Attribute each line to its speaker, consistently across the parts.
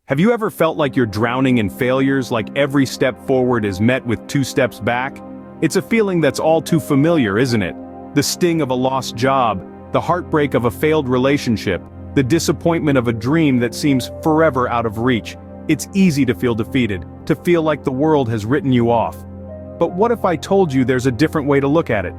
Speaker 1: Have you ever felt like you're drowning in failures, like every step forward is met with two steps back? It's a feeling that's all too familiar, isn't it? The sting of a lost job, the heartbreak of a failed relationship, the disappointment of a dream that seems forever out of reach. It's easy to feel defeated, to feel like the world has written you off. But what if I told you there's a different way to look at it?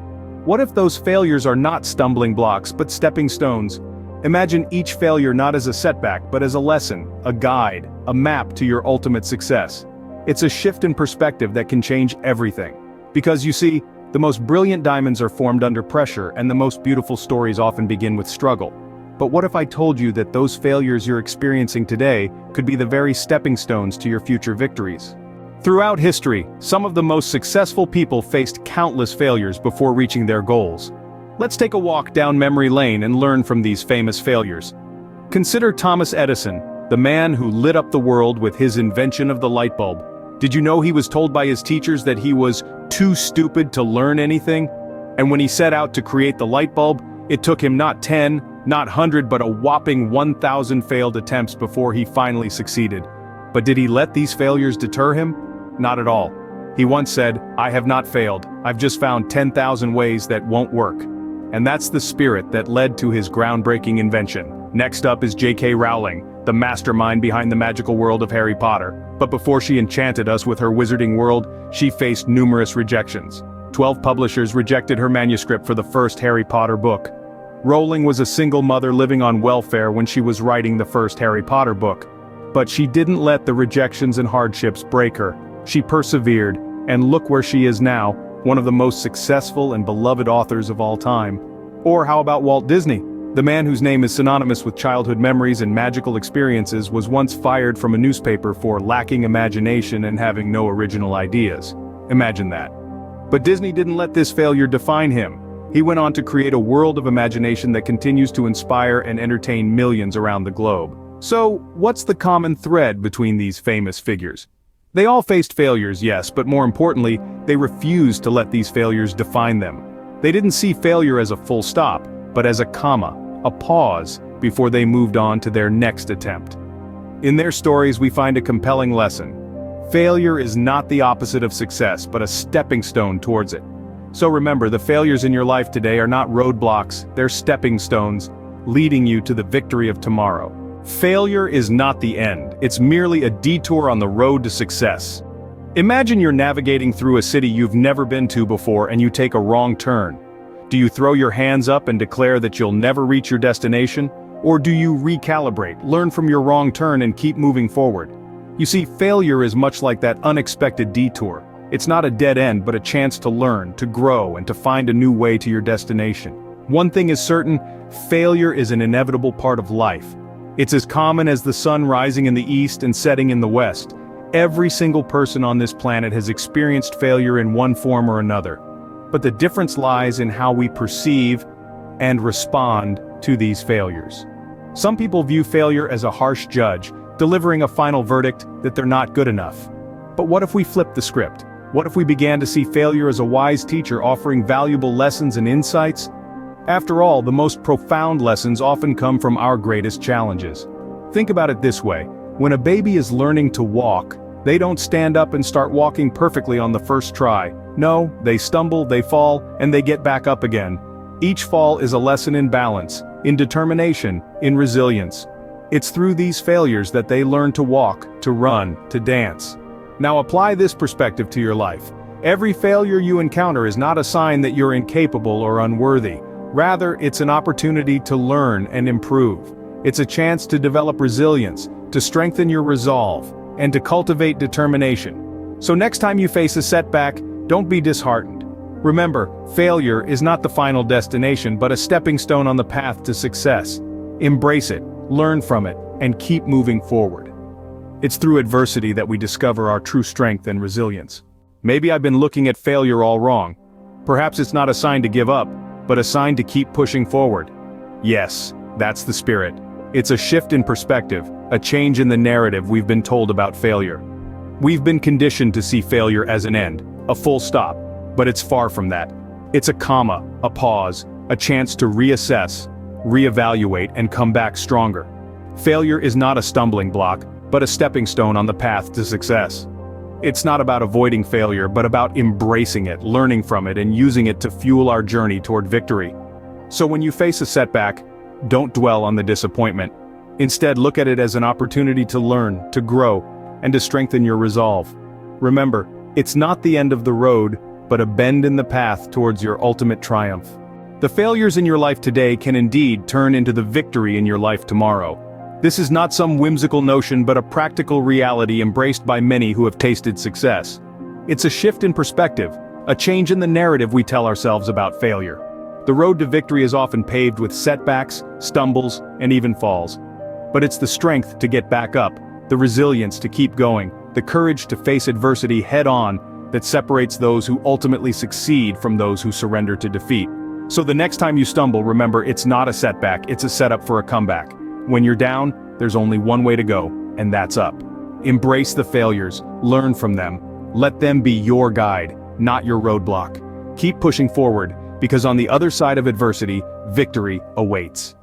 Speaker 1: What if those failures are not stumbling blocks, but stepping stones? Imagine each failure not as a setback, but as a lesson, a guide, a map to your ultimate success. It's a shift in perspective that can change everything. Because you see, the most brilliant diamonds are formed under pressure, and the most beautiful stories often begin with struggle. But what if I told you that those failures you're experiencing today could be the very stepping stones to your future victories? Throughout history, some of the most successful people faced countless failures before reaching their goals. Let's take a walk down memory lane and learn from these famous failures. Consider Thomas Edison, the man who lit up the world with his invention of the light bulb. Did you know he was told by his teachers that he was too stupid to learn anything? And when he set out to create the light bulb, it took him not 10, not 100, but a whopping 1,000 failed attempts before he finally succeeded. But did he let these failures deter him? Not at all. He once said, "I have not failed, I've just found 10,000 ways that won't work." And that's the spirit that led to his groundbreaking invention. Next up is J.K. Rowling, the mastermind behind the magical world of Harry Potter. But before she enchanted us with her wizarding world, she faced numerous rejections. 12 publishers rejected her manuscript for the first Harry Potter book. Rowling was a single mother living on welfare when she was writing the first Harry Potter book. But she didn't let the rejections and hardships break her. She persevered, and look where she is now, one of the most successful and beloved authors of all time. Or how about Walt Disney? The man whose name is synonymous with childhood memories and magical experiences was once fired from a newspaper for lacking imagination and having no original ideas. Imagine that. But Disney didn't let this failure define him. He went on to create a world of imagination that continues to inspire and entertain millions around the globe. So, what's the common thread between these famous figures? They all faced failures, yes, but more importantly, they refused to let these failures define them. They didn't see failure as a full stop, but as a comma, a pause, before they moved on to their next attempt. In their stories we find a compelling lesson. Failure is not the opposite of success, but a stepping stone towards it. So remember, the failures in your life today are not roadblocks, they're stepping stones, leading you to the victory of tomorrow. Failure is not the end, it's merely a detour on the road to success. Imagine you're navigating through a city you've never been to before and you take a wrong turn. Do you throw your hands up and declare that you'll never reach your destination? Or do you recalibrate, learn from your wrong turn and keep moving forward? You see, failure is much like that unexpected detour. It's not a dead end but a chance to learn, to grow, and to find a new way to your destination. One thing is certain, failure is an inevitable part of life. It's as common as the sun rising in the east and setting in the west. Every single person on this planet has experienced failure in one form or another. But the difference lies in how we perceive and respond to these failures. Some people view failure as a harsh judge, delivering a final verdict that they're not good enough. But what if we flipped the script? What if we began to see failure as a wise teacher offering valuable lessons and insights? After all, the most profound lessons often come from our greatest challenges. Think about it this way. When a baby is learning to walk, they don't stand up and start walking perfectly on the first try. No, they stumble, they fall, and they get back up again. Each fall is a lesson in balance, in determination, in resilience. It's through these failures that they learn to walk, to run, to dance. Now apply this perspective to your life. Every failure you encounter is not a sign that you're incapable or unworthy. Rather, it's an opportunity to learn and improve. It's a chance to develop resilience, to strengthen your resolve, and to cultivate determination. So next time you face a setback, don't be disheartened. Remember, failure is not the final destination but a stepping stone on the path to success. Embrace it, learn from it, and keep moving forward. It's through adversity that we discover our true strength and resilience. Maybe I've been looking at failure all wrong. Perhaps it's not a sign to give up, but a sign to keep pushing forward. Yes, that's the spirit. It's a shift in perspective, a change in the narrative we've been told about failure. We've been conditioned to see failure as an end, a full stop, but it's far from that. It's a comma, a pause, a chance to reassess, reevaluate, and come back stronger. Failure is not a stumbling block, but a stepping stone on the path to success. It's not about avoiding failure, but about embracing it, learning from it, and using it to fuel our journey toward victory. So when you face a setback, don't dwell on the disappointment. Instead, look at it as an opportunity to learn, to grow, and to strengthen your resolve. Remember, it's not the end of the road, but a bend in the path towards your ultimate triumph. The failures in your life today can indeed turn into the victory in your life tomorrow. This is not some whimsical notion, but a practical reality embraced by many who have tasted success. It's a shift in perspective, a change in the narrative we tell ourselves about failure. The road to victory is often paved with setbacks, stumbles, and even falls. But it's the strength to get back up, the resilience to keep going, the courage to face adversity head-on that separates those who ultimately succeed from those who surrender to defeat. So the next time you stumble, remember, it's not a setback, it's a setup for a comeback. When you're down, there's only one way to go, and that's up. Embrace the failures, learn from them, let them be your guide, not your roadblock. Keep pushing forward, because on the other side of adversity, victory awaits.